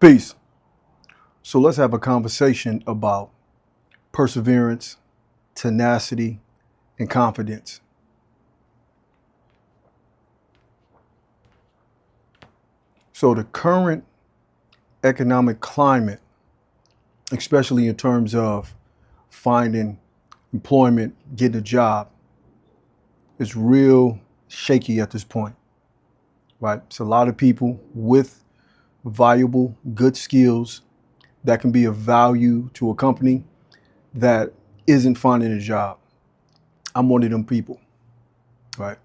Peace. So let's have a conversation about perseverance, tenacity, and confidence. So the current economic climate, especially in terms of finding employment, getting a job, is real shaky at this point, right? It's a lot of people with valuable, good skills that can be of value to a company that isn't finding a job. I'm one of them people, right?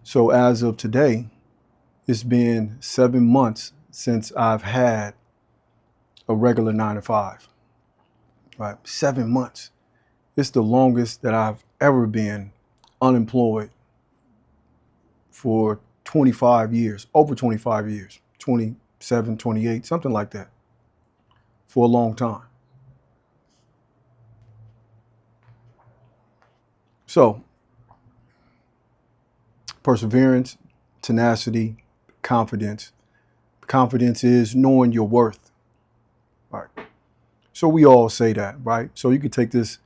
So as of today, it's been 7 months since I've had a regular 9 to 5, right? 7 months. It's the longest that I've ever been unemployed for 25 years, over 25 years, 27, 28, something like that, for a long time. So perseverance, tenacity, confidence. Confidence is knowing your worth, right? So we all say that, right? So you could take this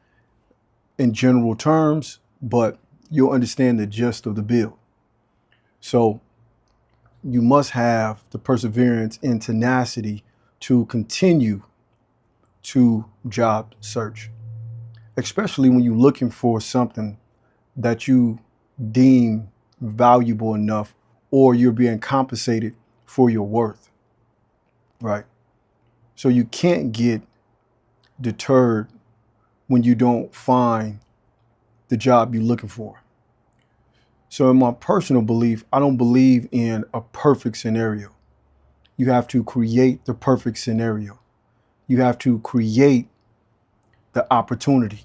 in general terms, but you'll understand the gist of the bill. So you must have the perseverance and tenacity to continue to job search, especially when you're looking for something that you deem valuable enough or you're being compensated for your worth, right? So you can't get deterred when you don't find the job you're looking for. So in my personal belief, I don't believe in a perfect scenario. You have to create the perfect scenario. You have to create the opportunity.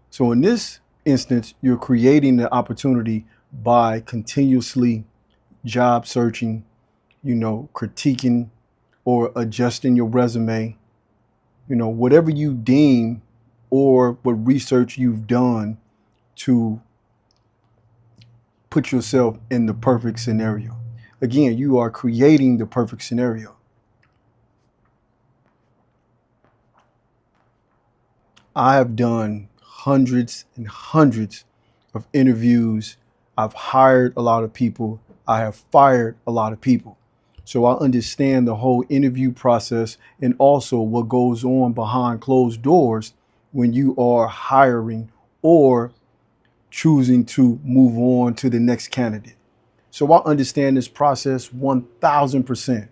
So in this instance, you're creating the opportunity by continuously job searching, critiquing or adjusting your resume, whatever you deem or what research you've done to put yourself in the perfect scenario. Again, you are creating the perfect scenario. I have done hundreds and hundreds of interviews. I've hired a lot of people. I have fired a lot of people. So I understand the whole interview process and also what goes on behind closed doors when you are hiring or choosing to move on to the next candidate. So I understand this process 1000%.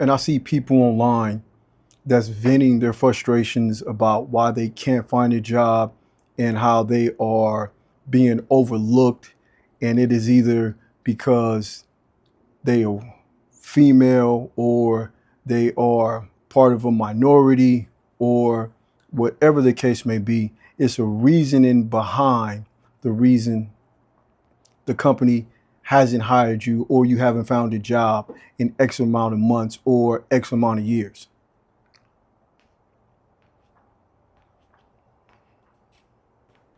And I see people online that's venting their frustrations about why they can't find a job and how they are being overlooked. And it is either because they are female or they are part of a minority or whatever the case may be. It's a reasoning behind the reason the company hasn't hired you or you haven't found a job in X amount of months or X amount of years.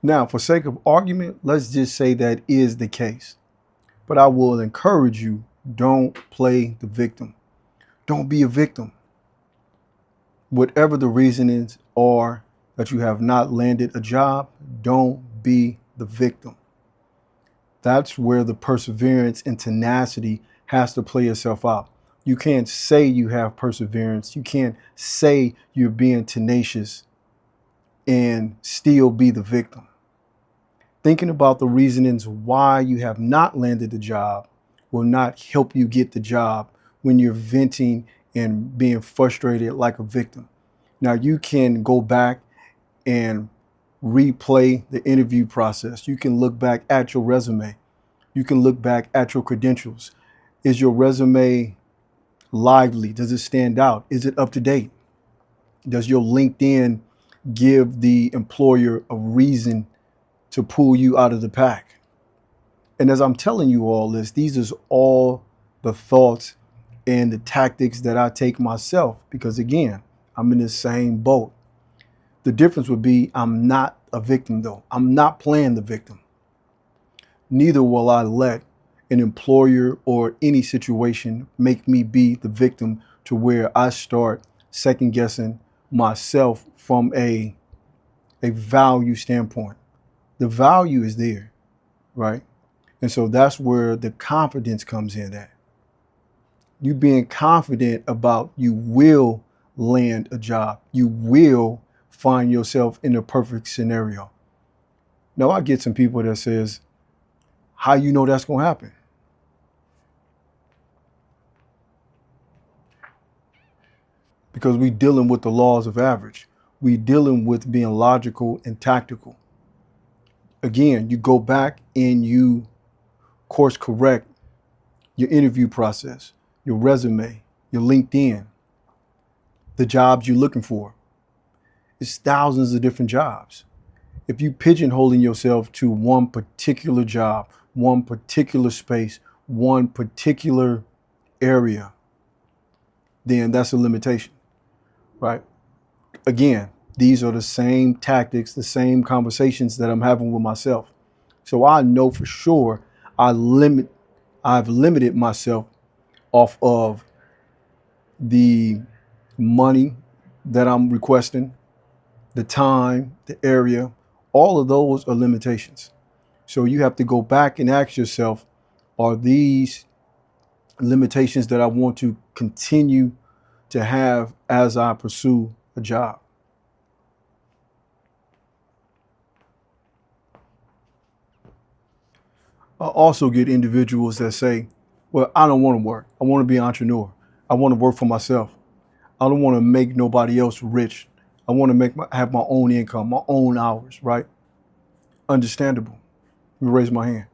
Now, for sake of argument, let's just say that is the case. But I will encourage you, don't play the victim. Don't be a victim. Whatever the reasonings are that you have not landed a job, don't be the victim. That's where the perseverance and tenacity has to play itself out. You can't say you have perseverance. You can't say you're being tenacious and still be the victim. Thinking about the reasonings why you have not landed the job will not help you get the job when you're venting and being frustrated like a victim. Now you can go back and replay the interview process. You can look back at your resume. You can look back at your credentials. Is your resume lively? Does it stand out? Is it up to date? Does your LinkedIn give the employer a reason to pull you out of the pack? And as I'm telling you all this, these are all the thoughts and the tactics that I take myself, because again, I'm in the same boat. The difference would be I'm not a victim though. I'm not playing the victim. Neither will I let an employer or any situation make me be the victim to where I start second guessing myself from a value standpoint. The value is there, right? And so that's where the confidence comes in at. You being confident about you will land a job. You will find yourself in a perfect scenario. Now I get some people that says, how you know that's going to happen? Because we dealing with the laws of average. We dealing with being logical and tactical. Again, you go back and you course correct your interview process, your resume, your LinkedIn, the jobs you're looking for. It's thousands of different jobs. If you pigeonholing yourself to one particular job, one particular space, one particular area, then that's a limitation, right? Again, these are the same tactics, the same conversations that I'm having with myself. So I know for sure I've limited myself off of the money that I'm requesting, the time, the area. All of those are limitations. So you have to go back and ask yourself, are these limitations that I want to continue to have as I pursue a job? I also get individuals that say, well, I don't want to work. I want to be an entrepreneur. I want to work for myself. I don't want to make nobody else rich. I want to have my own income, my own hours, right? Understandable. Let me raise my hand.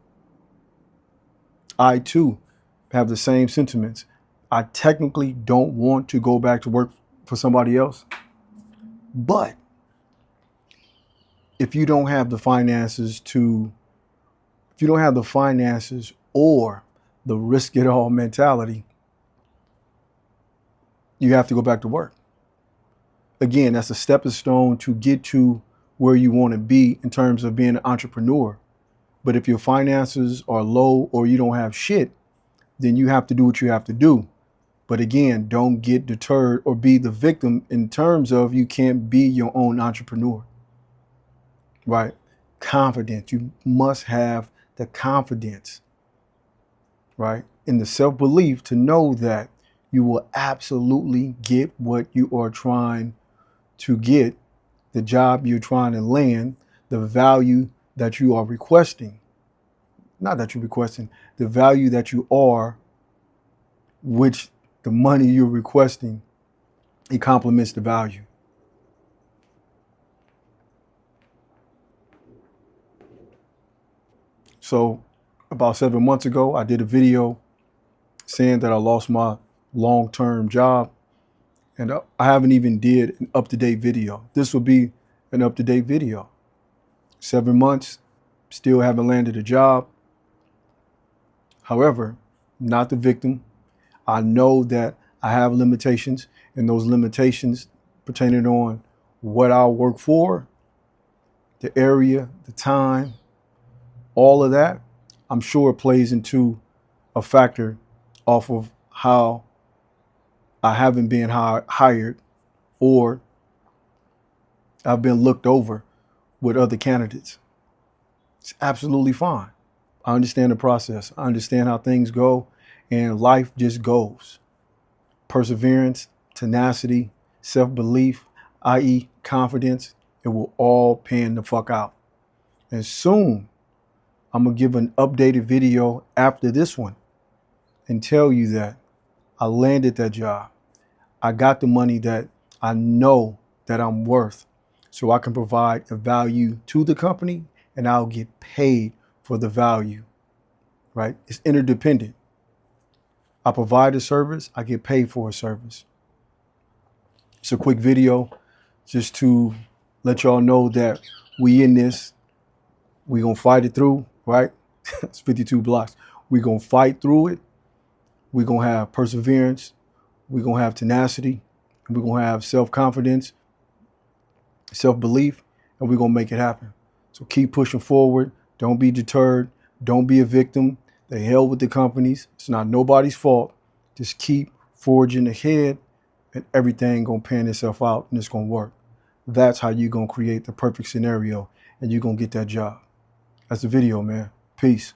I too have the same sentiments. I technically don't want to go back to work for somebody else. But if you don't have the finances or the risk it all mentality, you have to go back to work. Again, that's a stepping stone to get to where you want to be in terms of being an entrepreneur. But if your finances are low or you don't have shit, then you have to do what you have to do. But again, don't get deterred or be the victim in terms of you can't be your own entrepreneur, right? Confidence. You must have the confidence, right? And the self-belief to know that you will absolutely get what you are trying to get, the job you're trying to land, the value that you are requesting. Not that you're requesting, the value that you are, which the money you're requesting, it complements the value. So about 7 months ago, I did a video saying that I lost my long-term job, and I haven't even did an up-to-date video. This will be an up-to-date video. 7 months, still haven't landed a job. However, not the victim. I know that I have limitations, and those limitations pertaining on what I'll work for, the area, the time, all of that, I'm sure it plays into a factor off of how I haven't been hired or I've been looked over with other candidates. It's absolutely fine. I understand the process. I understand how things go, and life just goes. Perseverance, tenacity, self-belief, i.e. confidence, it will all pan the fuck out. And soon, I'm going to give an updated video after this one and tell you that I landed that job. I got the money that I know that I'm worth, so I can provide a value to the company and I'll get paid for the value, right? It's interdependent. I provide a service, I get paid for a service. It's a quick video just to let y'all know that we in this, we gonna fight it through, right? It's 52 blocks. We gonna fight through it. We gonna have perseverance. We gonna have tenacity. We gonna have self-confidence, self-belief, and we gonna make it happen. So keep pushing forward. Don't be deterred. Don't be a victim. The hell with the companies. It's not nobody's fault. Just keep forging ahead, and everything gonna pan itself out and it's gonna work. That's how you gonna create the perfect scenario and you're gonna get that job. That's the video, man. Peace.